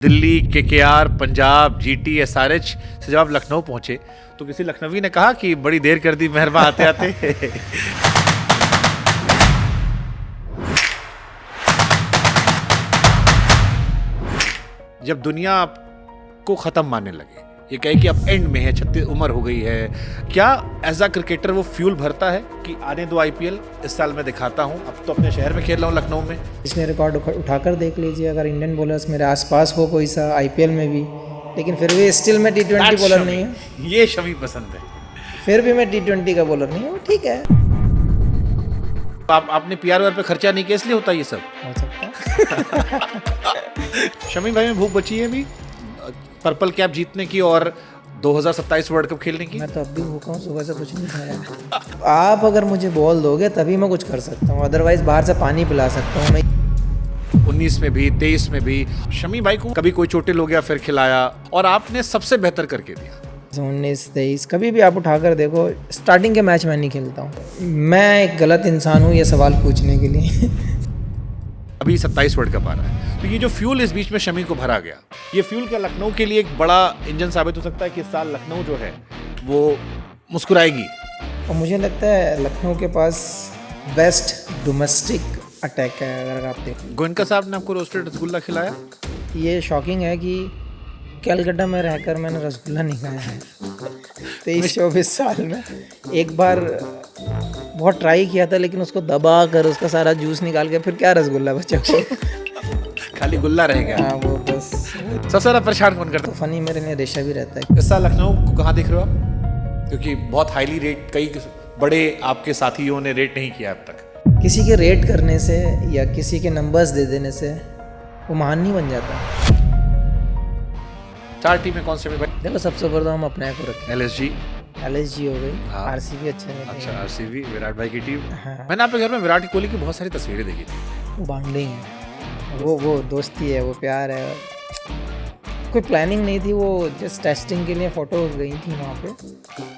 Delhi, KKR, Punjab, GT, SRH से जब आप लखनऊ पहुंचे तो किसी लखनवी ने कहा कि बड़ी देर कर दी मेहरबा आते आते। जब दुनिया आपको खत्म मानने लगे, ये कहे कि अब एंड में है, 36 उम्र हो गई है, क्या एज अ क्रिकेटर वो फ्यूल भरता है कि आने दो आईपीएल, इस साल मैं दिखाता हूँ, अब तो अपने शहर में खेल रहा हूँ लखनऊ में। इसमें रिकॉर्ड उठाकर देख लीजिए, अगर इंडियन बॉलर्स मेरे आसपास हो कोई सा आईपीएल में भी, लेकिन फिर भी स्टिल मैं टी20 बॉलर नहीं हूँ। ये शमी पसंद है। फिर भी मैं टी20 का बॉलर नहीं हूँ, ठीक है। आपने पीआर पे खर्चा नहीं किया इसलिए होता ये सब हो सकता है। शमी भाई में भूख बची है अभी पर्पल कैप जीतने की और 2027 वर्ल्ड कप खेलने की। मैं तो अब भी भूखा हूँ, सुबह से कुछ नहीं खाया। आप अगर मुझे बॉल दोगे तभी मैं कुछ कर सकता हूँ, अदरवाइज बाहर से पानी पिला सकता हूँ मैं। 19 में भी 23 में भी शमी भाई को कभी कोई चोटिल हो गया फिर खिलाया और आपने सबसे बेहतर करके दिया। 19-23 कभी भी आप उठाकर देखो, स्टार्टिंग के मैच में नहीं खेलता हूँ। मैं एक गलत इंसान हूँ ये सवाल पूछने के लिए। अभी 27 वर्ल्ड कप आ रहा है, तो ये जो फ्यूल इस बीच में शमी को भरा गया, ये फ्यूल क्या लखनऊ के लिए एक बड़ा इंजन साबित हो सकता है कि इस साल लखनऊ जो है वो मुस्कुराएगी। और मुझे लगता है लखनऊ के पास बेस्ट डोमेस्टिक अटैक है। अगर आप देखें, गोयनका साहब ने आपको रोस्टेड रसगुल्ला खिलाया। ये शॉकिंग है कि कलकत्ता में रहकर मैंने रसगुल्ला नहीं खाया है 23-24 साल में। एक बार बहुत ट्राई किया था, लेकिन उसको दबा कर उसका सारा जूस निकाल के फिर क्या रसगुल्ला बचा को। खाली गुल्ला रह गया। हाँ, वो बस। सबसे ज्यादा परेशान कौन करता तो फनी मेरे लिए रेशा भी रहता है। है इस साल लखनऊ को? कहाँ दिख रहे हो आप? क्योंकि बहुत हाईली रेट कई बड़े आपके साथियों ने रेट नहीं किया अब तक। किसी के रेट करने से या किसी के नंबर्स दे देने से वो महान नहीं बन जाता। 4 टीमें कौन से में भाई? देखो, सबसे ऊपर तो हम अपने को रखें। एलएसजी हो गई, हाँ। आरसीबी अच्छा आरसीबी विराट भाई की टीम। हाँ। मैंने आपके घर में विराट कोहली की बहुत सारी तस्वीरें देखी थी। वो बॉन्डिंग है, वो दोस्ती है, वो प्यार है। कोई प्लानिंग नहीं थी, वो जस्ट टेस्टिंग के लिए फ़ोटो गई थी वहाँ पे।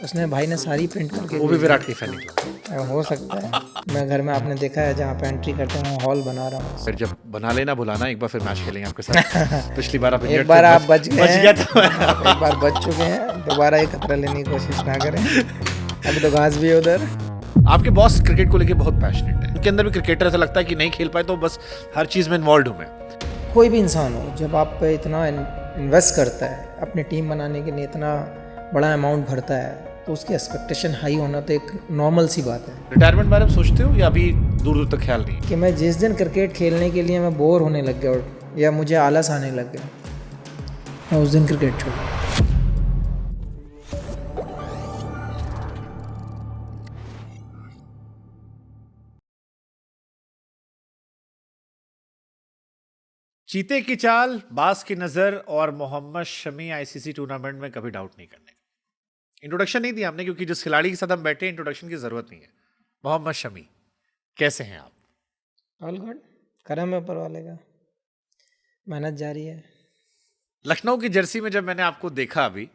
उसने भाई ने सारी प्रिंट करके, वो भी विराट की फैन निकला। हो सकता है। मैं घर में, आपने देखा है जहाँ पे एंट्री करते हैं हॉल बना रहा हूँ। फिर जब बना लेना बुलाना, एक बार फिर मैच खेलेंगे आपके साथ। पिछली बार आप एक बार आप बच गए गया था। एक बार बच चुके हैं, दोबारा ये खतरा लेने की कोशिश ना करें। अभी तो घास भी है उधर। आपके बॉस क्रिकेट को लेके बहुत पैशनेट है। उनके अंदर भी क्रिकेटर ऐसा लगता है कि नहीं खेल पाए तो बस हर चीज़ में इन्वॉल्व हूँ मैं। कोई भी इंसान हो, जब आप पे इतना इन्वेस्ट करता है, अपनी टीम बनाने के लिए इतना बड़ा अमाउंट भरता है, तो उसकी एक्सपेक्टेशन हाई होना तो एक नॉर्मल सी बात है। रिटायरमेंट बारे में सोचते हो या अभी दूर दूर तक ख्याल नहीं? कि मैं जिस दिन क्रिकेट खेलने के लिए मैं बोर होने लग गया और या मुझे आलस आने लग गया, मैं उस दिन क्रिकेट छोड़। चीते की चाल, बास की नज़र और मोहम्मद शमी आईसीसी टूर्नामेंट में कभी डाउट नहीं करने का। इंट्रोडक्शन नहीं दिया हमने क्योंकि जिस खिलाड़ी के साथ हम बैठे हैं इंट्रोडक्शन की जरूरत नहीं है। मोहम्मद शमी, कैसे हैं आप? ऑल गुड, करम है ऊपर वाले का, मेहनत जारी है। लखनऊ की जर्सी में जब मैंने आपको देखा अभी,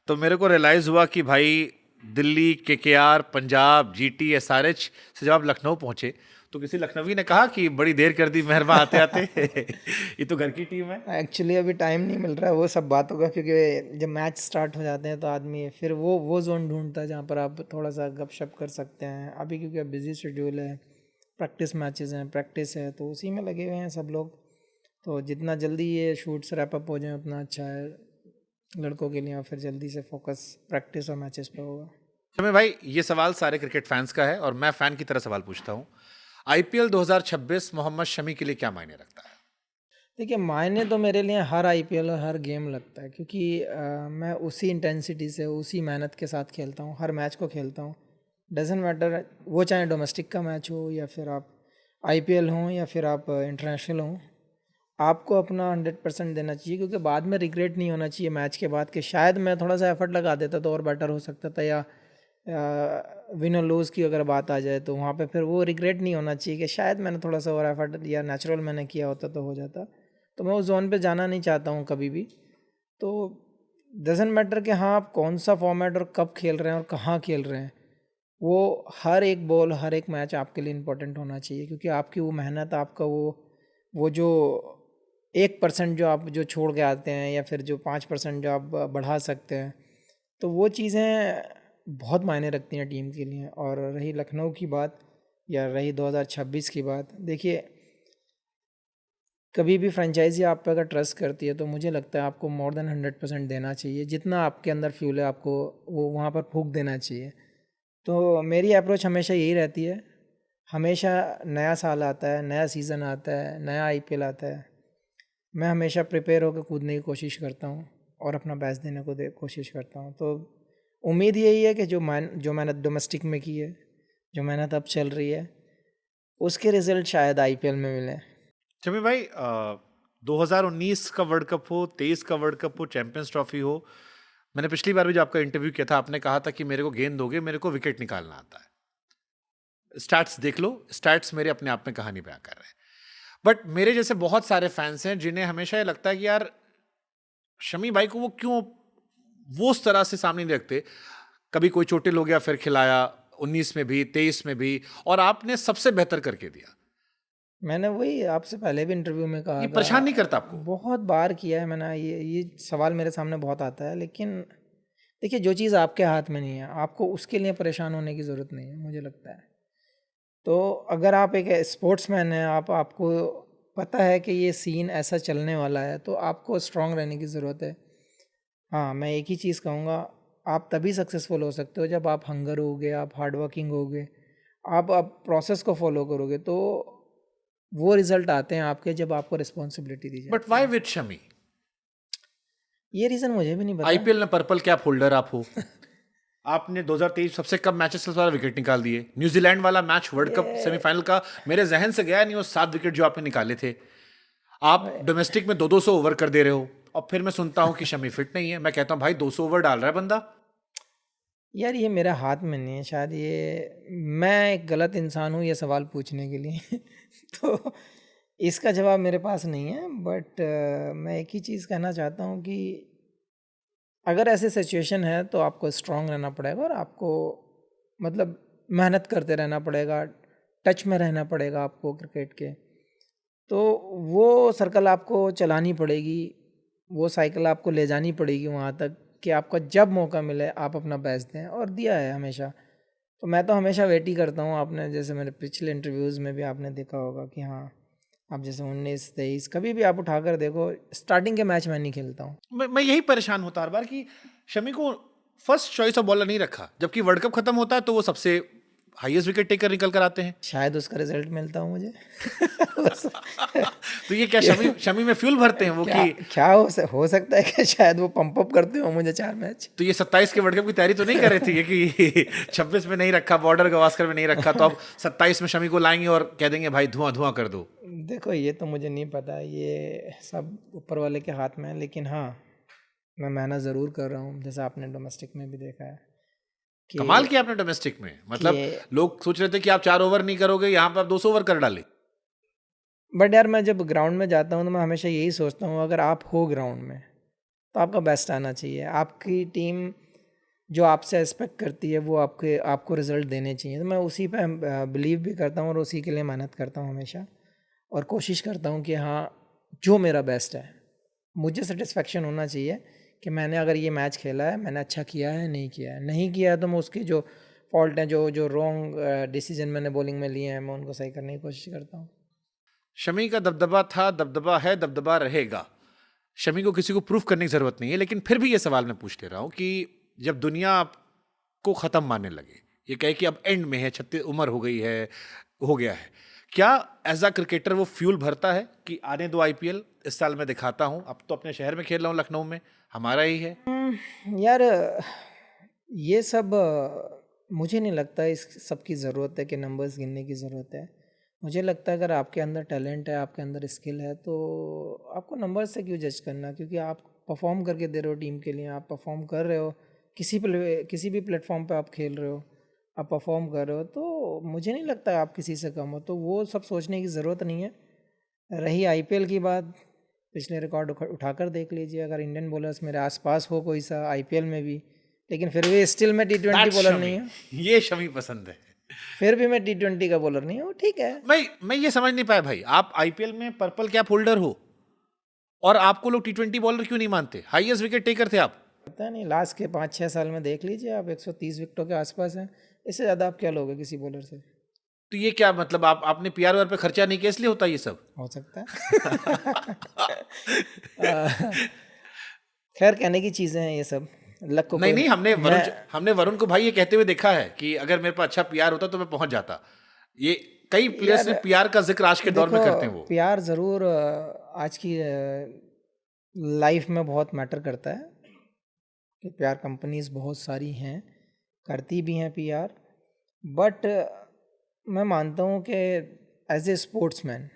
तो मेरे को रियलाइज़ हुआ कि भाई Delhi, KKR, Punjab, GT, SRH से जब आप लखनऊ पहुंचे तो किसी लखनवी ने कहा कि बड़ी देर कर दी मेहरबा आते आते। ये तो घर की टीम है। एक्चुअली अभी टाइम नहीं मिल रहा है वो सब बातों का, क्योंकि जब मैच स्टार्ट हो जाते हैं तो आदमी फिर वो जोन ढूंढता है जहाँ पर आप थोड़ा सा गपशप कर सकते हैं। अभी क्योंकि अब बिजी शेड्यूल है, प्रैक्टिस मैचेस हैं, प्रैक्टिस है, तो उसी में लगे हुए हैं सब लोग। तो जितना जल्दी ये शूट्स रैप अप हो जाए उतना अच्छा है लड़कों के लिए, और फिर जल्दी से फोकस प्रैक्टिस और मैचेस पे होगा। शमी भाई, ये सवाल सारे क्रिकेट फैंस का है और मैं फ़ैन की तरह सवाल पूछता हूँ। आईपीएल 2026 मोहम्मद शमी के लिए क्या मायने रखता है? देखिए, मायने तो मेरे लिए हर आईपीएल और हर गेम लगता है, क्योंकि मैं उसी इंटेंसिटी से, उसी मेहनत के साथ खेलता हूँ, हर मैच को खेलता हूँ। डजेंट मैटर वो चाहे डोमेस्टिक का मैच हो या फिर आप आईपीएल हो या फिर आप इंटरनेशनल हो, आपको अपना 100% देना चाहिए, क्योंकि बाद में रिग्रेट नहीं होना चाहिए मैच के बाद कि शायद मैं थोड़ा सा एफर्ट लगा देता तो और बेटर हो सकता था, या विन और लूज़ की अगर बात आ जाए तो वहाँ पे फिर वो रिग्रेट नहीं होना चाहिए कि शायद मैंने थोड़ा सा और एफर्ट या नेचुरल मैंने किया होता तो हो जाता। तो मैं उस जोन पे जाना नहीं चाहता हूँ कभी भी। तो डजेंट मैटर कि हाँ आप कौन सा फॉर्मेट और कब खेल रहे हैं और कहाँ खेल रहे हैं, वो हर एक बॉल, हर एक मैच आपके लिए इम्पोर्टेंट होना चाहिए, क्योंकि आपकी वो मेहनत, आपका वो जो 1% जो आप जो छोड़ के आते हैं या फिर जो 5% जो आप बढ़ा सकते हैं, तो वो चीज़ें बहुत मायने रखती हैं टीम के लिए। और रही लखनऊ की बात या रही 2026 की बात, देखिए कभी भी फ्रेंचाइजी आप पे अगर ट्रस्ट करती है तो मुझे लगता है आपको मोर देन 100% देना चाहिए। जितना आपके अंदर फ्यूल है आपको वो वहाँ पर फूंक देना चाहिए। तो मेरी अप्रोच हमेशा यही रहती है, हमेशा नया साल आता है, नया सीज़न आता है, नया आईपीएल आता है, मैं हमेशा प्रिपेयर होकर कूदने की कोशिश करता हूँ और अपना बेस्ट देने को कोशिश करता हूँ। तो उम्मीद यही है कि जो मेहनत डोमेस्टिक में की है, जो मेहनत अब चल रही है, उसके रिजल्ट शायद आईपीएल में मिले। शमी भाई 2019 का वर्ल्ड कप हो, 23 का वर्ल्ड कप हो, चैंपियंस ट्रॉफी हो, मैंने पिछली बार भी जो आपका इंटरव्यू किया था आपने कहा था कि मेरे को गेंद दोगे, मेरे को विकेट निकालना आता है। स्टैट्स देख लो, स्टैट्स मेरे अपने आप में कहानी बयां कर रहे हैं। बट मेरे जैसे बहुत सारे फैंस हैं जिन्हें हमेशा ये लगता है कि यार शमी भाई को वो क्यों वो उस तरह से सामने नहीं रखते। कभी कोई चोटिल हो गया फिर खिलाया, 19 में भी 23 में भी, और आपने सबसे बेहतर करके दिया। मैंने वही आपसे पहले भी इंटरव्यू में कहा ये था, परेशान नहीं करता आपको? बहुत बार किया है मैंने, ये सवाल मेरे सामने बहुत आता है। लेकिन देखिए जो चीज़ आपके हाथ में नहीं है आपको उसके लिए परेशान होने की ज़रूरत नहीं है, मुझे लगता है। तो अगर आप एक स्पोर्ट्समैन हैं, आपको पता है कि ये सीन ऐसा चलने वाला है, तो आपको स्ट्रांग रहने की ज़रूरत है। हाँ, मैं एक ही चीज़ कहूँगा, आप तभी सक्सेसफुल हो सकते हो जब आप हंगर होगे, आप हार्ड वर्किंग होगे, आप प्रोसेस को फॉलो करोगे, तो वो रिजल्ट आते हैं आपके जब आपको रिस्पॉन्सिबिलिटी दी जाए। But why with Shami? ये रीज़न मुझे भी नहीं पता। आईपीएल में पर्पल कैप होल्डर आप हो। आपने 2023 सबसे कम मैचेस से सारा विकेट निकाल दिए। न्यूजीलैंड वाला मैच वर्ल्ड कप सेमीफाइनल का मेरे जहन से गया नहीं, वो 7 विकेट जो आपने निकाले थे। आप डोमेस्टिक में 200 ओवर कर दे रहे हो, और फिर मैं सुनता हूं कि शमी फिट नहीं है। मैं कहता हूं भाई 200 ओवर डाल रहा है बंदा। यार ये मेरे हाथ में नहीं है, शायद ये मैं एक गलत इंसान हूँ ये सवाल पूछने के लिए तो इसका जवाब मेरे पास नहीं है। बट मैं एक ही चीज़ कहना चाहता हूँ कि अगर ऐसी सिचुएशन है तो आपको स्ट्रांग रहना पड़ेगा और आपको मतलब मेहनत करते रहना पड़ेगा, टच में रहना पड़ेगा आपको क्रिकेट के। तो वो सर्कल आपको चलानी पड़ेगी, वो साइकिल आपको ले जानी पड़ेगी वहाँ तक कि आपका जब मौका मिले आप अपना बेस्ट दें, और दिया है हमेशा। तो मैं तो हमेशा वेट ही करता हूँ। आपने जैसे मेरे पिछले इंटरव्यूज़ में भी आपने देखा होगा कि हाँ, आप जैसे 19-23 कभी भी आप उठा कर देखो, स्टार्टिंग के मैच मैं नहीं खेलता हूँ। मैं यही परेशान होता हर बार कि शमी को फर्स्ट चॉइस ऑफ बॉलर नहीं रखा, जबकि वर्ल्ड कप खत्म होता है तो वो सबसे हाईएस्ट विकेट टेकर निकल कर आते हैं। शायद उसका रिजल्ट मिलता हूँ मुझे तो ये क्या शमी शमी में फ्यूल भरते हैं वो क्या कि क्या हो सकता है कि शायद वो पंप अप करते हो मुझे 4 मैच। तो ये 27 के वर्ल्ड कप की तैयारी तो नहीं कर रहे थे कि 26 में नहीं रखा, बॉर्डर गवास्कर में नहीं रखा, तो अब 27 में शमी को लाएंगे और कह देंगे भाई धुआं धुआं कर दो? देखो ये तो मुझे नहीं पता, ये सब ऊपर वाले के हाथ में है। लेकिन हाँ, मैं मेहनत ज़रूर कर रहा हूँ, जैसा आपने डोमेस्टिक में भी देखा है कि कमाल किया आपने डोमेस्टिक में। मतलब लोग सोच रहे थे कि आप 4 ओवर नहीं करोगे, यहाँ पे आप 200 ओवर कर डाले। बट यार मैं जब ग्राउंड में जाता हूँ तो मैं हमेशा यही सोचता हूँ, अगर आप हो ग्राउंड में तो आपका बेस्ट आना चाहिए। आपकी टीम जो आपसे एक्सपेक्ट करती है वो आपको रिज़ल्ट देने चाहिए। तो मैं उसी पे बिलीव भी करता हूँ और उसी के लिए मेहनत करता हूँ हमेशा, और कोशिश करता हूँ कि हाँ जो मेरा बेस्ट है, मुझे सेटिस्फेक्शन होना चाहिए कि मैंने अगर ये मैच खेला है, मैंने अच्छा किया है, नहीं किया है। नहीं किया है तो मैं उसके जो फॉल्ट हैं, जो रॉन्ग डिसीजन मैंने बॉलिंग में लिए हैं, मैं उनको सही करने की कोशिश करता हूँ। शमी का दबदबा था, दबदबा है, दबदबा रहेगा। शमी को किसी को प्रूफ करने की जरूरत नहीं है, लेकिन फिर भी ये सवाल मैं पूछ ले रहा हूँ कि जब दुनिया आपको खत्म मानने लगे, ये कहे कि अब एंड में है, 36 उम्र हो गई है, हो गया है, क्या एज अ क्रिकेटर वो फ्यूल भरता है कि आने दो आईपीएल, इस साल मैं दिखाता हूँ? अब तो अपने शहर में खेल रहा हूँ, लखनऊ में, हमारा ही है। यार ये सब मुझे नहीं लगता इस सब की ज़रूरत है कि नंबर्स गिनने की ज़रूरत है। मुझे लगता है अगर आपके अंदर टैलेंट है, आपके अंदर स्किल है, तो आपको नंबर्स से क्यों जज करना। क्योंकि आप परफॉर्म करके दे रहे हो टीम के लिए, आप परफॉर्म कर रहे हो, किसी भी प्लेटफॉर्म पे आप खेल रहे हो, आप परफॉर्म कर रहे हो, तो मुझे नहीं लगता आप किसी से कम हो। तो वो सब सोचने की ज़रूरत नहीं है। रही आईपीएल की बात, पिछले रिकॉर्ड उठाकर देख लीजिए। अगर इंडियन बॉलर्स मेरे आसपास हो कोई सा आईपीएल में भी, लेकिन फिर भी स्टिल मैं T20 बॉलर नहीं हूँ। ये शमी पसंद है। फिर भी मैं T20 का बॉलर नहीं हूँ, ठीक है। मैं ये समझ नहीं पाया भाई, आप आईपीएल में पर्पल कैप होल्डर हो, और आपको लोग T20 बॉलर क्यों नहीं मानते? हाईएस्ट विकेट टेकर थे आप। पता नहीं, लास्ट के 5-6 साल में देख लीजिए आप, 130 विकेटों के आसपास हैं। इससे ज़्यादा आप क्या लोगे किसी बॉलर से? तो ये क्या मतलब, आपने पीआर पे खर्चा नहीं किया इसलिए होता ये सब? हो सकता है। खैर, कहने की चीज़ें हैं ये सब। लक को नहीं कोई नहीं, मैं हमने वरुण को भाई ये कहते हुए देखा है कि अगर मेरे पास अच्छा पीआर होता तो मैं पहुंच जाता। ये कई प्लेयर्स ने यार पीआर का जिक्र आज के दौर में देखो, करते हैं वो। प्यार ज़रूर आज की लाइफ में बहुत मैटर करता है कि प्यार कंपनीज बहुत सारी हैं, करती भी हैं पीआर, बट मैं मानता हूँ कि एज ए स्पोर्ट्समैन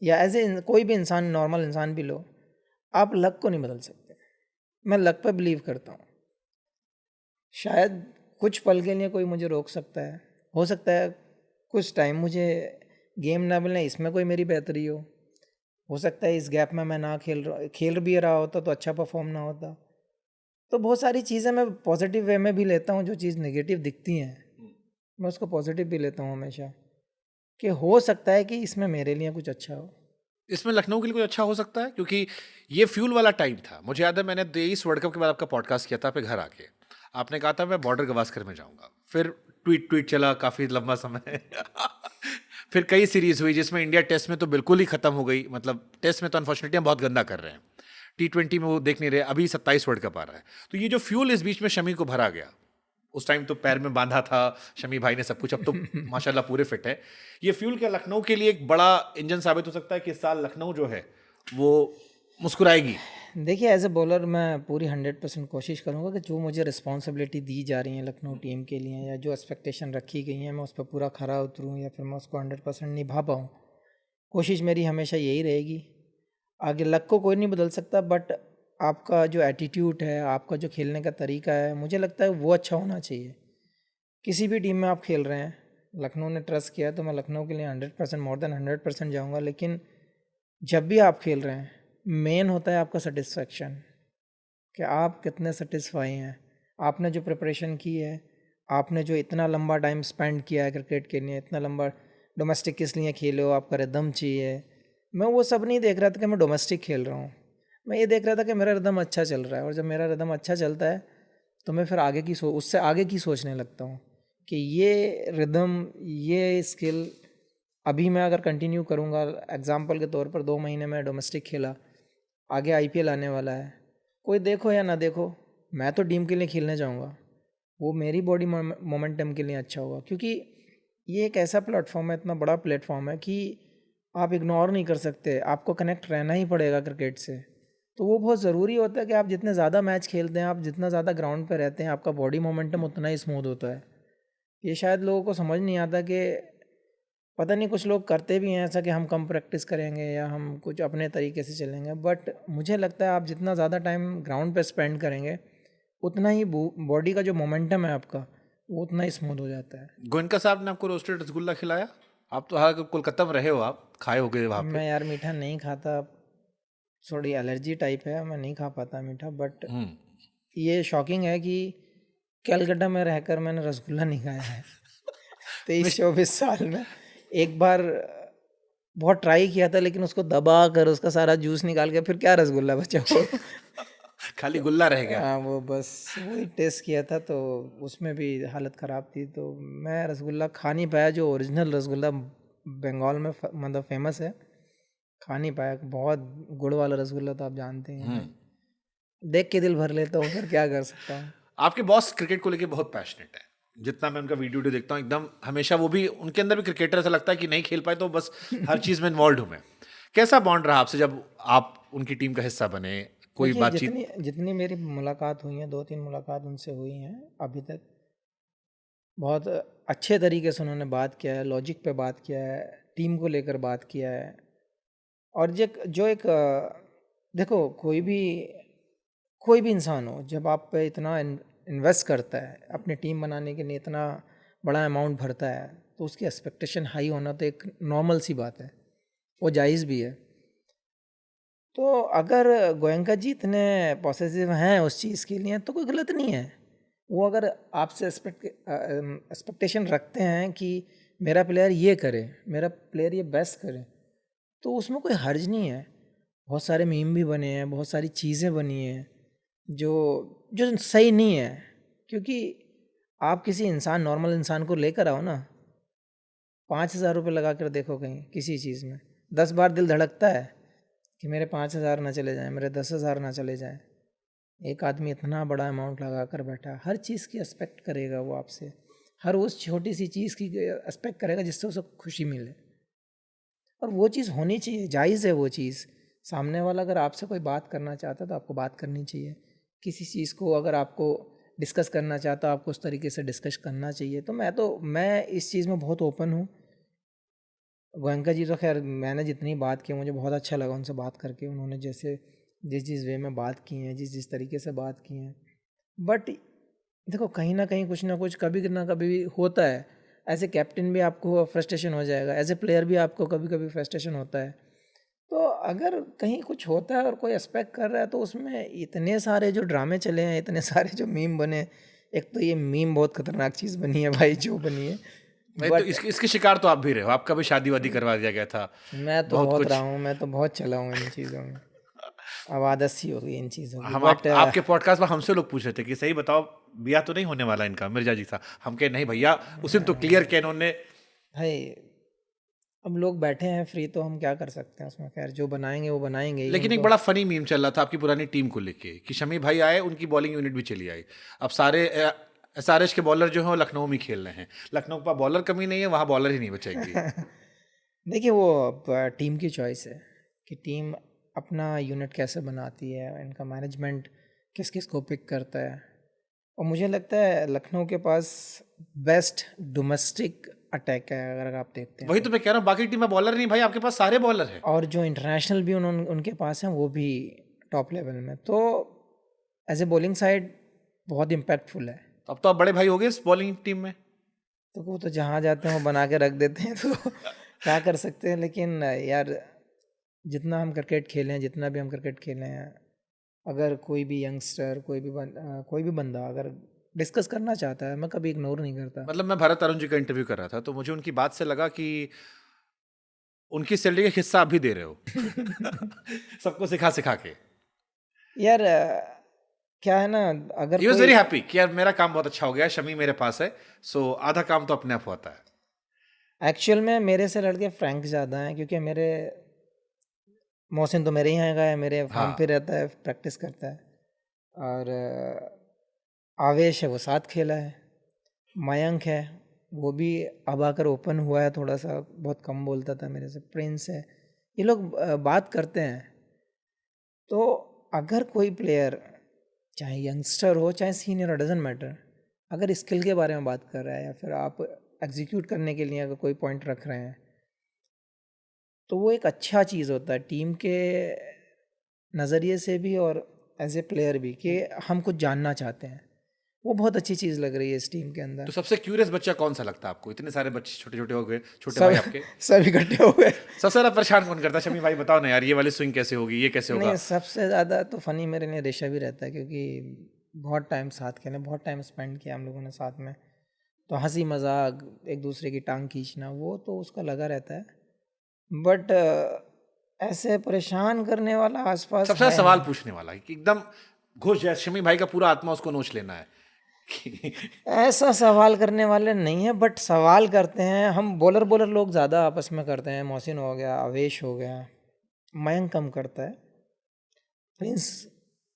या एज ए कोई भी इंसान, नॉर्मल इंसान भी लो, आप लक को नहीं बदल सकते। मैं लक पे बिलीव करता हूँ। शायद कुछ पल के लिए कोई मुझे रोक सकता है, हो सकता है कुछ टाइम मुझे गेम ना मिलने, इसमें कोई मेरी बेहतरी हो सकता है इस गैप में मैं ना खेल भी रहा होता तो अच्छा परफॉर्म ना होता। तो बहुत सारी चीज़ें मैं पॉजिटिव वे में भी लेता हूँ, जो चीज़ नेगेटिव दिखती हैं मैं उसको पॉजिटिव भी लेता हूँ हमेशा, कि हो सकता है कि इसमें मेरे लिए कुछ अच्छा हो। इसमें लखनऊ के लिए कुछ अच्छा हो सकता है, क्योंकि ये फ्यूल वाला टाइम था। मुझे याद है मैंने 23 वर्ल्ड कप के बाद आपका पॉडकास्ट किया था आपके घर आके। आपने कहा था मैं बॉर्डर गवास्कर में जाऊंगा, फिर ट्वीट चला काफी लंबा समय। फिर कई सीरीज हुई जिसमें इंडिया टेस्ट में तो बिल्कुल ही खत्म हो गई, मतलब टेस्ट में तो अनफॉर्चुनेटली हम बहुत गंदा कर रहे हैं, T20 में वो देख नहीं रहे। अभी 27 वर्ल्ड कप आ रहा है, तो ये जो फ्यूल इस बीच में शमी को भरा गया, उस टाइम तो पैर में बांधा था शमी भाई ने सब कुछ, अब तो माशाल्लाह पूरे फिट है। ये फ्यूल क्या लखनऊ के लिए एक बड़ा इंजन साबित हो सकता है कि इस साल लखनऊ जो है वो मुस्कुराएगी? देखिए, एज ए बॉलर मैं पूरी 100% कोशिश करूँगा कि जो मुझे रिस्पॉन्सिबिलिटी दी जा रही है लखनऊ टीम के लिए, या जो एक्सपेक्टेशन रखी गई है, मैं उस पर पूरा खरा उतरूँ या फिर मैं उसको 100% निभा पाऊँ। कोशिश मेरी हमेशा यही रहेगी। आगे लक को कोई नहीं बदल सकता, बट आपका जो एटीट्यूड है, आपका जो खेलने का तरीका है, मुझे लगता है वो अच्छा होना चाहिए। किसी भी टीम में आप खेल रहे हैं, लखनऊ ने ट्रस्ट किया तो मैं लखनऊ के लिए 100%, मोर देन 100% जाऊँगा। लेकिन जब भी आप खेल रहे हैं, मेन होता है आपका सेटिस्फेक्शन, कि आप कितने सेटिस्फाई हैं। आपने जो प्रिपरेशन की है, आपने जो इतना लंबा टाइम स्पेंड किया है क्रिकेट के लिए, इतना लंबा डोमेस्टिक किस लिए खेले हो, आपका रिदम चाहिए। मैं वो सब नहीं देख रहा था कि मैं डोमेस्टिक खेल रहा हूँ, मैं ये देख रहा था कि मेरा रिदम अच्छा चल रहा है। और जब मेरा रिदम अच्छा चलता है तो मैं फिर उससे आगे की सोचने लगता हूँ कि ये रिदम, ये स्किल अभी मैं अगर कंटिन्यू करूँगा, एग्जांपल के तौर पर 2 महीने में डोमेस्टिक खेला, आगे आईपीएल आने वाला है, कोई देखो या ना देखो, मैं तो टीम के लिए खेलने जाऊँगा। वो मेरी बॉडी मोमेंटम के लिए अच्छा होगा, क्योंकि ये एक ऐसा प्लेटफॉर्म है, इतना बड़ा प्लेटफॉर्म है कि आप इग्नोर नहीं कर सकते, आपको कनेक्ट रहना ही पड़ेगा क्रिकेट से। तो वो बहुत ज़रूरी होता है कि आप जितने ज़्यादा मैच खेलते हैं, आप जितना ज़्यादा ग्राउंड पे रहते हैं, आपका बॉडी मोमेंटम उतना ही स्मूथ होता है। ये शायद लोगों को समझ नहीं आता कि, पता नहीं कुछ लोग करते भी हैं ऐसा कि हम कम प्रैक्टिस करेंगे या हम कुछ अपने तरीके से चलेंगे, बट मुझे लगता है आप जितना ज़्यादा टाइम ग्राउंड पे स्पेंड करेंगे, उतना ही बॉडी का जो मोमेंटम है आपका, वो उतना ही स्मूथ हो जाता है। गोयनका साहब ने आपको रोस्टेड रसगुल्ला खिलाया? आप तो हाँ कोलकाता में रहे हो, आप खाए होगे वहाँ पे। मैं यार मीठा नहीं खाता, थोड़ी एलर्जी टाइप है, मैं नहीं खा पाता मीठा। बट ये शॉकिंग है कि कलकत्ता में रहकर मैंने रसगुल्ला नहीं खाया है। 23-24 साल में एक बार बहुत ट्राई किया था, लेकिन उसको दबा कर उसका सारा जूस निकाल के फिर क्या रसगुल्ला बचा वो। खाली गुल्ला रह गया। हाँ, वो बस वही टेस्ट किया था तो उसमें भी हालत ख़राब थी, तो मैं रसगुल्ला खा नहीं पाया। जो ओरिजिनल रसगुल्ला बंगाल में मतलब फेमस है, खा नहीं पाया। बहुत गुड़ वाला रसगुल्ला तो आप जानते हैं, देख के दिल भर लेता हूँ, फिर क्या कर सकता हूँ। आपके बॉस क्रिकेट को लेके बहुत पैशनेट है, जितना मैं उनका वीडियो देखता हूँ एकदम हमेशा, वो भी उनके अंदर भी क्रिकेटर ऐसा लगता है कि नहीं खेल पाए तो बस हर चीज़ में इन्वॉल्व हूँ मैं। कैसा बॉन्ड रहा आपसे जब आप उनकी टीम का हिस्सा बने? कोई देखिए, बातचीत? जितनी जितनी मेरी मुलाकात हुई है, 2-3 मुलाकात उनसे हुई हैं अभी तक, बहुत अच्छे तरीके से उन्होंने बात किया है, लॉजिक पे बात किया है, टीम को लेकर बात किया है। और जो एक देखो, कोई भी इंसान हो, जब आप पे इतना इन्वेस्ट करता है, अपनी टीम बनाने के लिए इतना बड़ा अमाउंट भरता है, तो उसकी एक्सपेक्टेशन हाई होना तो एक नॉर्मल सी बात है, वो जायज़ भी है। तो अगर गोयनका जी इतने पॉसेसिव हैं उस चीज़ के लिए, तो कोई गलत नहीं है। वो अगर आपसे एक्सपेक्टेशन रखते हैं कि मेरा प्लेयर ये करे, मेरा प्लेयर ये बेस्ट करे, तो उसमें कोई हर्ज नहीं है। बहुत सारे मीम भी बने हैं, बहुत सारी चीज़ें बनी हैं जो जो सही नहीं है। क्योंकि आप किसी इंसान, नॉर्मल इंसान को लेकर आओ ना, 5,000 रुपये लगा कर देखो कहीं किसी चीज़ में, 10 बार दिल धड़कता है कि मेरे 5,000 ना चले जाएं, मेरे 10,000 ना चले जाएं। एक आदमी इतना बड़ा अमाउंट लगा कर बैठा, हर चीज़ की एक्सपेक्ट करेगा वो आपसे, हर उस छोटी सी चीज़ की एक्सपेक्ट करेगा जिससे उसे खुशी मिले। और वो चीज़ होनी चाहिए, जायज़ है वो चीज़। सामने वाला अगर आपसे कोई बात करना चाहता है तो आपको बात करनी चाहिए। किसी चीज़ को अगर आपको डिस्कस करना चाहता है, आपको उस तरीके से डिस्कस करना चाहिए। तो मैं इस चीज़ में बहुत ओपन हूँ। गोयनका जी तो खैर, मैंने जितनी बात की मुझे बहुत अच्छा लगा उनसे बात करके। उन्होंने जैसे जिस वे में बात की है, जिस तरीके से बात की हैं, बट देखो कहीं ना कहीं कुछ ना कुछ कभी ना कभी होता है। एज ए कैप्टन भी आपको फ्रस्ट्रेशन हो जाएगा, एज ए प्लेयर भी आपको कभी कभी फ्रस्ट्रेशन होता है। तो अगर कहीं कुछ होता है और कोई एक्सपेक्ट कर रहा है तो उसमें इतने सारे जो ड्रामे चले हैं, इतने सारे जो मीम बने, एक तो ये मीम बहुत खतरनाक चीज़ बनी है भाई जो बनी है। नहीं तो इसके शिकार तो आप भी रहे हो, आपका भी शादी वादी करवा दिया गया था। मैं तो बहुत रहा हूँ, मैं तो बहुत चला हूँ इन चीज़ों में, अब आदत सी हो गई इन चीज़ों की। आपके पॉडकास्ट में हमसे लोग पूछ रहे थे कि सही बताओ बिया तो नहीं होने वाला इनका, मिर्जा जी था। हम कहे नहीं भैया, उस दिन तो क्लियर किया इन्होंने। भाई अब लोग बैठे हैं फ्री, तो हम क्या कर सकते हैं उसमें, खैर जो बनाएंगे वो बनाएंगे ही। लेकिन एक बड़ा फनी मीम चल रहा था आपकी पुरानी टीम को लेके कि शमी भाई आए, उनकी बॉलिंग यूनिट भी चली आई। अब सारे एसआरएच के बॉलर जो हैं वो लखनऊ में खेल रहे हैं। लखनऊ के पास बॉलर कमी नहीं है, वहाँ बॉलर ही नहीं बचेंगे। देखिए वो टीम की चॉइस है कि टीम अपना यूनिट कैसे बनाती है, इनका मैनेजमेंट किस किस को पिक करता है। और मुझे लगता है लखनऊ के पास बेस्ट डोमेस्टिक अटैक है अगर आप देखते हैं। वही तो मैं कह रहा हूँ, बाकी टीम में बॉलर नहीं भाई, आपके पास सारे बॉलर हैं। और जो इंटरनेशनल भी उनके पास हैं वो भी टॉप लेवल में। तो एज ए बॉलिंग साइड बहुत इम्पैक्टफुल है। अब तो आप बड़े भाई हो गए इस बॉलिंग टीम में। तो वो तो जहाँ जाते हैं वो बना के रख देते हैं, तो क्या कर सकते हैं। लेकिन यार जितना हम क्रिकेट खेले हैं, जितना भी हम क्रिकेट खेले हैं, अगर कोई भी यंगस्टर, कोई भी बंदा अगर डिस्कस करना चाहता है, मैं कभी इग्नोर नहीं करता। मतलब मैं भरत अरुण जी का इंटरव्यू कर रहा था तो मुझे उनकी बात से लगा कि उनकी सैलरी का हिस्सा आप भी दे रहे हो। सबको सिखा सिखा के। यार क्या है ना, अगर ही वॉज वेरी हैप्पी कि यार मेरा काम बहुत अच्छा हो गया, शमी मेरे पास है, सो आधा काम तो अपने आप होता है। एक्चुअल में मेरे से लड़के फ्रैंक ज़्यादा हैं, क्योंकि मेरे मोहसिन तो मेरे यहाँ गया है, मेरे फार्म पे रहता है, प्रैक्टिस करता है। और आवेश है वो साथ खेला है, मयंक है वो भी अब आकर ओपन हुआ है, थोड़ा सा बहुत कम बोलता था मेरे से, प्रिंस है, ये लोग बात करते हैं। तो अगर कोई प्लेयर चाहे यंगस्टर हो चाहे सीनियर हो, डजेंट मैटर, अगर स्किल के बारे में बात कर रहा है या फिर आप एग्जीक्यूट करने के लिए अगर कोई पॉइंट रख रहे हैं, तो वो एक अच्छा चीज़ होता है टीम के नज़रिए से भी और एज ए प्लेयर भी, कि हम कुछ जानना चाहते हैं। वो बहुत अच्छी चीज़ लग रही है इस टीम के अंदर। तो सबसे क्यूरियस बच्चा कौन सा लगता है आपको? इतने सारे बच्चे छोटे छोटे हो गए, छोटे भाई आपके सब इकट्ठे हो गए। सबसे ज़्यादा परेशान कौन करता है? शमी भाई बताओ ना यार, ये वाली स्विंग कैसे होगी, ये कैसे होगा? नहीं, सबसे ज़्यादा तो फ़नी मेरे लिए रेशा भी रहता है, क्योंकि बहुत टाइम साथ खेले, बहुत टाइम स्पेंड किया हम लोगों ने साथ में। तो हंसी मजाक, एक दूसरे की टांग खींचना, वो तो उसका लगा रहता है। बट ऐसे परेशान करने वाला आसपास सबसे ज़्यादा सवाल पूछने वाला है कि एकदम घुस जाए, शमी भाई का पूरा आत्मा उसको नोच लेना है। ऐसा सवाल करने वाले नहीं है, बट सवाल करते हैं हम। बॉलर लोग ज़्यादा आपस में करते हैं, मोहसिन हो गया, आवेश हो गया, मयंक कम करता है, प्रिंस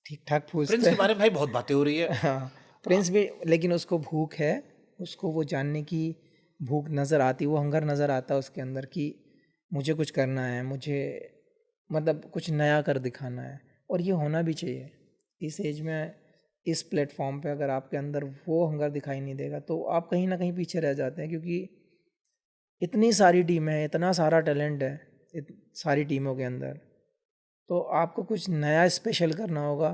ठीक ठाक पूछता है। प्रिंस के बारे में भाई बहुत बातें हो रही है। हाँ, प्रिंस भी, लेकिन उसको भूख है, उसको वो जानने की भूख नज़र आती, वो हंगर नज़र आता है उसके अंदर कि मुझे कुछ करना है, मुझे मतलब कुछ नया कर दिखाना है। और ये होना भी चाहिए इस एज में, इस प्लेटफॉर्म पे। अगर आपके अंदर वो हंगर दिखाई नहीं देगा तो आप कहीं ना कहीं पीछे रह जाते हैं, क्योंकि इतनी सारी टीमें हैं, इतना सारा टैलेंट है सारी टीमों के अंदर। तो आपको कुछ नया स्पेशल करना होगा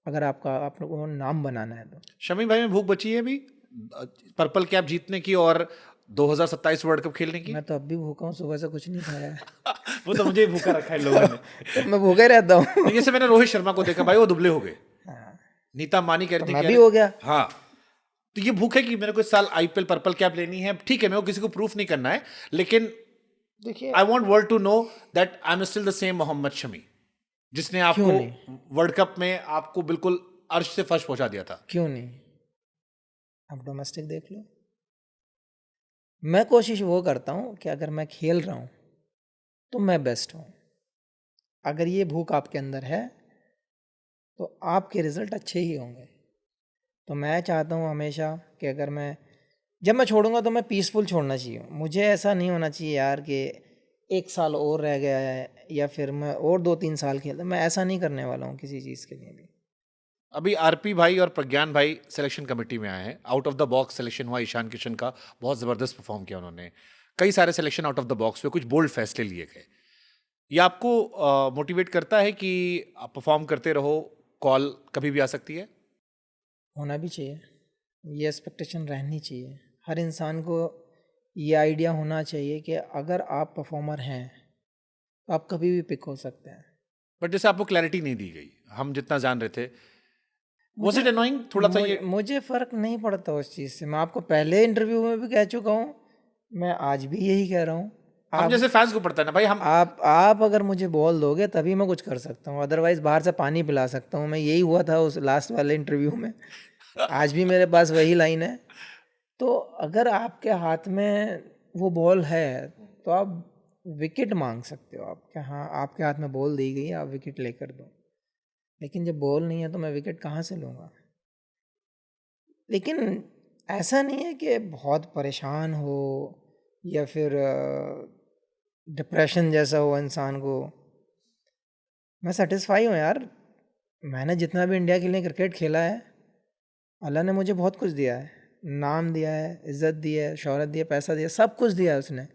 अगर आपको नाम बनाना है तो। शमी भाई में भूख बची है अभी पर्पल कैप जीतने की और 2027 वर्ल्ड कप खेलने की? मैं तो अब भी भूखा हूँ, सुबह से कुछ नहीं खाया है। वो तो मुझे ही भूखा रखा है लोगों ने। मैं भूखा ही रहता हूँ। जैसे मैंने रोहित शर्मा को देखा भाई, वो दुबले हो गए। हाँ, नीता मानी कह रही थी मैं कि भी हो गया। हाँ, तो ये भूख है कि मेरे को इस साल आईपीएल पर्पल कैप लेनी है। ठीक है, मेरे को किसी को प्रूफ नहीं करना है, लेकिन देखिए I want world to know that I am still the same Mohammed Shami. जिसने क्यों आपको नहीं? वर्ल्ड कप में आपको बिल्कुल अर्श से फर्श पहुंचा दिया था? क्यों नहीं? आप डोमेस्टिक देख लो। मैं कोशिश वो करता हूँ कि अगर मैं खेल रहा हूँ तो मैं बेस्ट हूँ। अगर ये भूख आपके अंदर है तो आपके रिजल्ट अच्छे ही होंगे। तो मैं चाहता हूँ हमेशा कि अगर मैं जब मैं छोड़ूंगा तो मैं पीसफुल छोड़ना चाहिए। मुझे ऐसा नहीं होना चाहिए यार कि 1 साल और रह गया है या फिर मैं और 2-3 साल खेलता। मैं ऐसा नहीं करने वाला हूँ किसी चीज़ के लिए भी। अभी आरपी भाई और प्रज्ञान भाई सिलेक्शन कमेटी में आए हैं। Out of the box selection हुआ ईशान किशन का, बहुत ज़बरदस्त परफॉर्म किया उन्होंने। कई सारे selection out of the box पे कुछ बोल्ड फैसले लिए गए। ये आपको मोटिवेट करता है कि आप परफॉर्म करते रहो, कॉल कभी भी आ सकती है? होना भी चाहिए, ये एक्सपेक्टेशन रहनी चाहिए। हर इंसान को ये आइडिया होना चाहिए कि अगर आप परफॉर्मर हैं तो आप कभी भी पिक हो सकते हैं। बट जैसे आपको क्लैरिटी नहीं दी गई, हम जितना जान रहे थे, वॉज मुझे इट एनोइंग थोड़ा सा ये? मुझे फ़र्क नहीं पड़ता उस चीज़ से। मैं आपको पहले इंटरव्यू में भी कह चुका हूँ, मैं आज भी यही कह रहा हूँ। हम जैसे फैंस को पड़ता है ना भाई, हम आप अगर मुझे बॉल दोगे तभी मैं कुछ कर सकता हूँ, अदरवाइज़ बाहर से पानी पिला सकता हूँ मैं। यही हुआ था उस लास्ट वाले इंटरव्यू में। आज भी मेरे पास वही लाइन है। तो अगर आपके हाथ में वो बॉल है तो आप विकेट मांग सकते हो। आप कि हाँ आपके हाथ में बॉल दी गई है, आप विकेट लेकर दो। लेकिन जब बॉल नहीं है तो मैं विकेट कहाँ से लूँगा? लेकिन ऐसा नहीं है कि बहुत परेशान हो या फिर डिप्रेशन जैसा हो इंसान को। मैं सेटिस्फाई हूँ यार। मैंने जितना भी इंडिया के लिए क्रिकेट खेला है, अल्लाह ने मुझे बहुत कुछ दिया है। नाम दिया है, इज़्ज़त दी है, शोहरत दी है, पैसा दिया, सब कुछ दिया है उसने।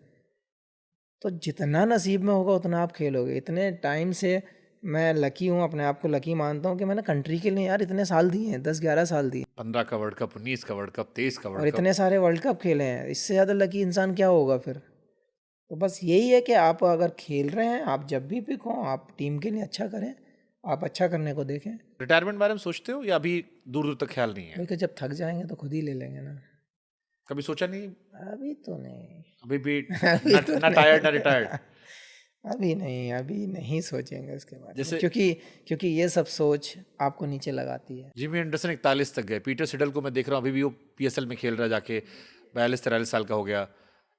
तो जितना नसीब में होगा उतना आप खेलोगे। इतने टाइम से मैं लकी हूँ, अपने आप को लकी मानता हूँ कि मैंने कंट्री के लिए यार इतने साल दिए हैं, 10-11 साल दिए 15 का वर्ल्ड कप, 19 का वर्ल्ड कप, 23 का और वर्ल्ड कप। इतने सारे वर्ल्ड कप खेले हैं। इससे ज़्यादा लकी इंसान क्या होगा फिर? तो बस यही है कि आप अगर खेल रहे हैं, आप जब भी पिक हों, आप टीम के लिए अच्छा करें, आप अच्छा करने को देखें। रिटायरमेंट बारे में सोचते हो या अभी दूर दूर तक ख्याल नहीं है? देखिए जब थक जाएंगे तो खुद ही ले लेंगे ना। कभी सोचा नहीं? अभी तो नहीं। अभी भी अभी तो ना टायर्ड ना रिटायर्ड? नहीं। अभी नहीं सोचेंगे उसके बारे में, जैसे क्योंकि ये सब सोच आपको नीचे लगाती है। जिमी एंडरसन 41 तक गए, पीटर सिडल को मैं देख रहा हूँ अभी भी वो पीएसएल में खेल रहा है जाके, 42-43 साल का हो गया।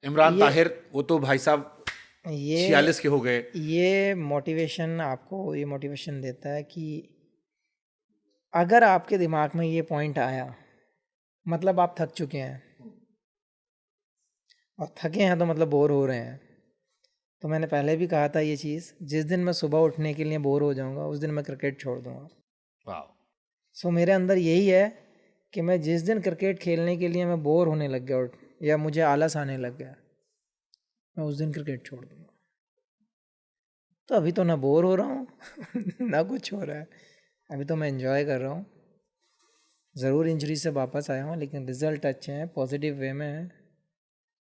इमरान ये ताहिर वो तो भाई साहब ये 46 के हो गए। ये मोटिवेशन आपको ये मोटिवेशन देता है कि अगर आपके दिमाग में ये पॉइंट आया, मतलब आप थक चुके हैं, और थके हैं तो मतलब बोर हो रहे हैं। तो मैंने पहले भी कहा था ये चीज़, जिस दिन मैं सुबह उठने के लिए बोर हो जाऊंगा उस दिन मैं क्रिकेट छोड़ दूंगा। वाह। सो मेरे अंदर यही है कि मैं जिस दिन क्रिकेट खेलने के लिए मैं बोर होने लग गया या मुझे आलस आने लग गया, मैं उस दिन क्रिकेट छोड़ दूंगा। तो अभी तो ना बोर हो रहा हूँ ना कुछ हो रहा है। अभी तो मैं एंजॉय कर रहा हूँ। ज़रूर इंजरी से वापस आया हूँ लेकिन रिजल्ट अच्छे हैं, पॉजिटिव वे में हैं।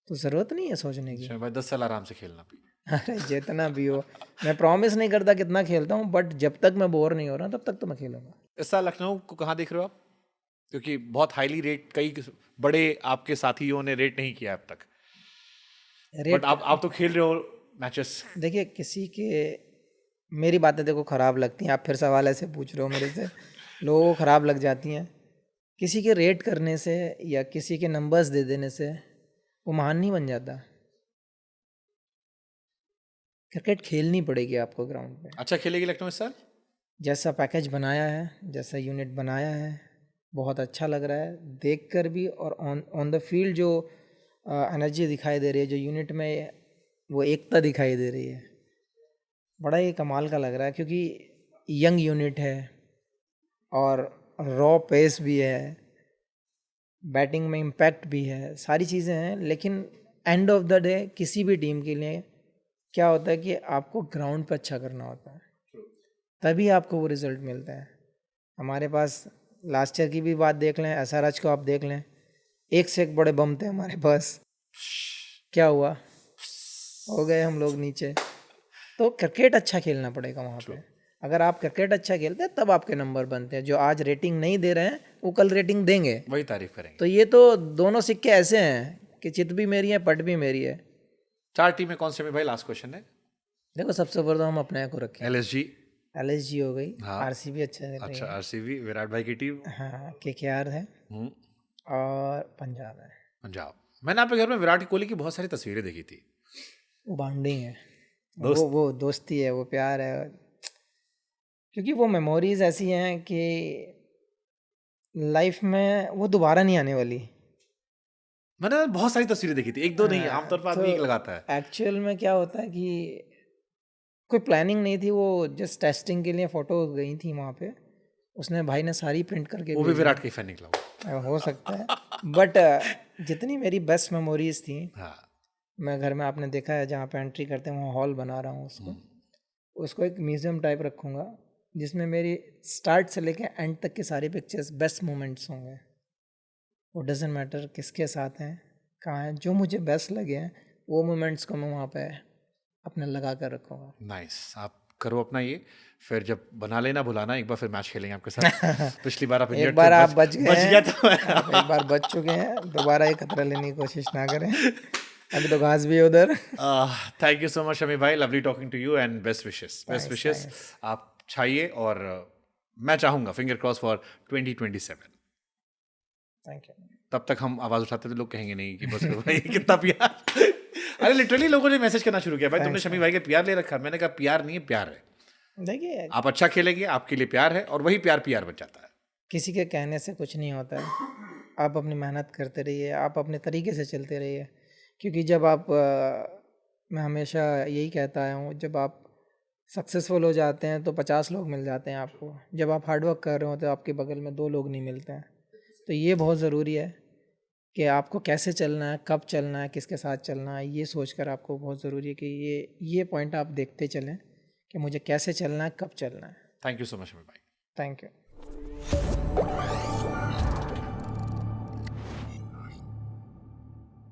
तो ज़रूरत नहीं है सोचने की। अच्छा भाई 10 साल आराम से खेलना भी। अरे जितना भी हो, मैं प्रॉमिस नहीं करता कितना खेलता हूँ, बट जब तक मैं बोर नहीं हो रहा तब तक तो मैं खेलूंगा। इस साल लखनऊ को कहाँ देख रहे हो आप? क्योंकि बहुत हाईली रेट कई बड़े आपके साथियों ने रेट नहीं किया अब तक। बट रेट आप तो खेल रहे हो मैचेस। देखिए किसी के, मेरी बातें देखो ख़राब लगती हैं, आप फिर सवाल ऐसे पूछ रहे हो मेरे से, लोगों को ख़राब लग जाती हैं। किसी के रेट करने से या किसी के नंबर्स दे देने से वो महान नहीं बन जाता। क्रिकेट खेलनी पड़ेगी आपको ग्राउंड पे। अच्छा खेलेगी लखनऊ इस साल? जैसा पैकेज बनाया है, जैसा यूनिट बनाया है, बहुत अच्छा लग रहा है देखकर भी, और ऑन ऑन द फील्ड जो एनर्जी दिखाई दे रही है, जो यूनिट में वो एकता दिखाई दे रही है, बड़ा ही कमाल का लग रहा है। क्योंकि यंग यूनिट है और रॉ पेस भी है, बैटिंग में इम्पैक्ट भी है, सारी चीज़ें हैं। लेकिन एंड ऑफ द डे किसी भी टीम के लिए क्या होता है कि आपको ग्राउंड पे अच्छा करना होता है, तभी आपको वो रिज़ल्ट मिलता है। हमारे पास लास्ट ईयर की भी बात देख लें, SRH को आप देख लें, एक से एक बड़े बम थे हमारे पास, क्या हुआ? हो गए हम लोग नीचे। तो क्रिकेट अच्छा खेलना पड़ेगा वहाँ पे। अगर आप क्रिकेट अच्छा खेलते हैं तब आपके नंबर बनते हैं। जो आज रेटिंग नहीं दे रहे हैं वो कल रेटिंग देंगे। वही तारीफ करेंगे। तो ये तो दोनों सिक्के ऐसे हैं कि चित भी मेरी है, पट भी मेरी है। 4 टीमें कौन से में भाई? लास्ट क्वेश्चन है। देखो सबसे ऊपर तो हम अपने को रखें। LSG, LSG हो गई, हाँ। RCB अच्छा कर रही अच्छा, है, आरसीबी विराट भाई की टीम। हाँ KKR है हम्म, और पंजाब है। पंजाब। मैंने आपके घर में विराट कोहली की बहुत सारी तस्वीरें देखी थी। वो बॉन्डिंग है, दोस्त। वो दोस्ती है, वो प्यार है, क्योंकि वो मेमोरीज ऐसी हैं कि लाइफ में वो दोबारा नहीं आने वाली। मैंने बहुत सारी तस्वीरें देखी थी, एक दो नहीं, आमतौर पर आदमी एक लगाता है। एक्चुअल में क्या होता है कि कोई प्लानिंग नहीं थी, वो जस्ट टेस्टिंग के लिए फ़ोटो गई थी वहाँ पे, उसने भाई ने सारी प्रिंट करके वो भी भेजी। विराट का ही फैन निकला वो। हो सकता है, बट जितनी मेरी बेस्ट मेमोरीज थी, हाँ। मैं घर में आपने देखा है जहाँ पे एंट्री करते हैं वहाँ हॉल बना रहा हूँ उसको, उसको एक म्यूज़ियम टाइप रखूँगा जिसमें मेरी स्टार्ट से लेके एंड तक के सारे पिक्चर्स बेस्ट मोमेंट्स होंगे। वो डजेंट मैटर किसके साथ हैं, कहाँ हैं, जो मुझे बेस्ट लगे हैं वो मोमेंट्स को मैं वहाँ पे अपने लगा कर रखूँगा। नाइस, आप करो अपना ये, फिर जब बना लेना भुलाना, एक बार फिर मैच खेलेंगे आपके साथ। पिछली बार आप एक इंजर्ड बार थे, आप बच गए बच हैं, गया था मैं। आप एक बार बच चुके हैं, दोबारा ये खतरा लेने की कोशिश ना करें, अभी तो घास भी है उधर। Thank you so much Shami भाई, lovely talking to you and best wishes, best Thanks, wishes. thanks. आप छाइए और मैं चाहूँगा finger cross for 2027। Thank you. तब तक हम आवाज उठाते तो लोग कहेंगे नहीं कि बस करो भाई कितना प्यार। अरे लिटरली लोगों ने मैसेज करना शुरू किया, भाई तुमने शमी भाई के प्यार ले रखा है। मैंने कहा प्यार नहीं है, प्यार है। देखिए, आप अच्छा खेलेंगे, आपके लिए प्यार है, और वही प्यार प्यार बन जाता है। किसी के कहने से कुछ नहीं होता है, आप अपनी मेहनत करते रहिए, आप अपने तरीके से चलते रहिए, क्योंकि जब आप मैं हमेशा यही कहता आया हूँ, जब आप सक्सेसफुल हो जाते हैं तो 50 लोग मिल जाते हैं आपको, जब आप हार्डवर्क कर रहे हो तो आपके बगल में 2 लोग नहीं मिलते हैं। तो ये बहुत ज़रूरी है कि आपको कैसे चलना है, कब चलना है, किसके साथ चलना है, ये सोचकर आपको बहुत ज़रूरी है कि ये पॉइंट आप देखते चलें कि मुझे कैसे चलना है, कब चलना है। Thank you so much Shami भाई। Thank you.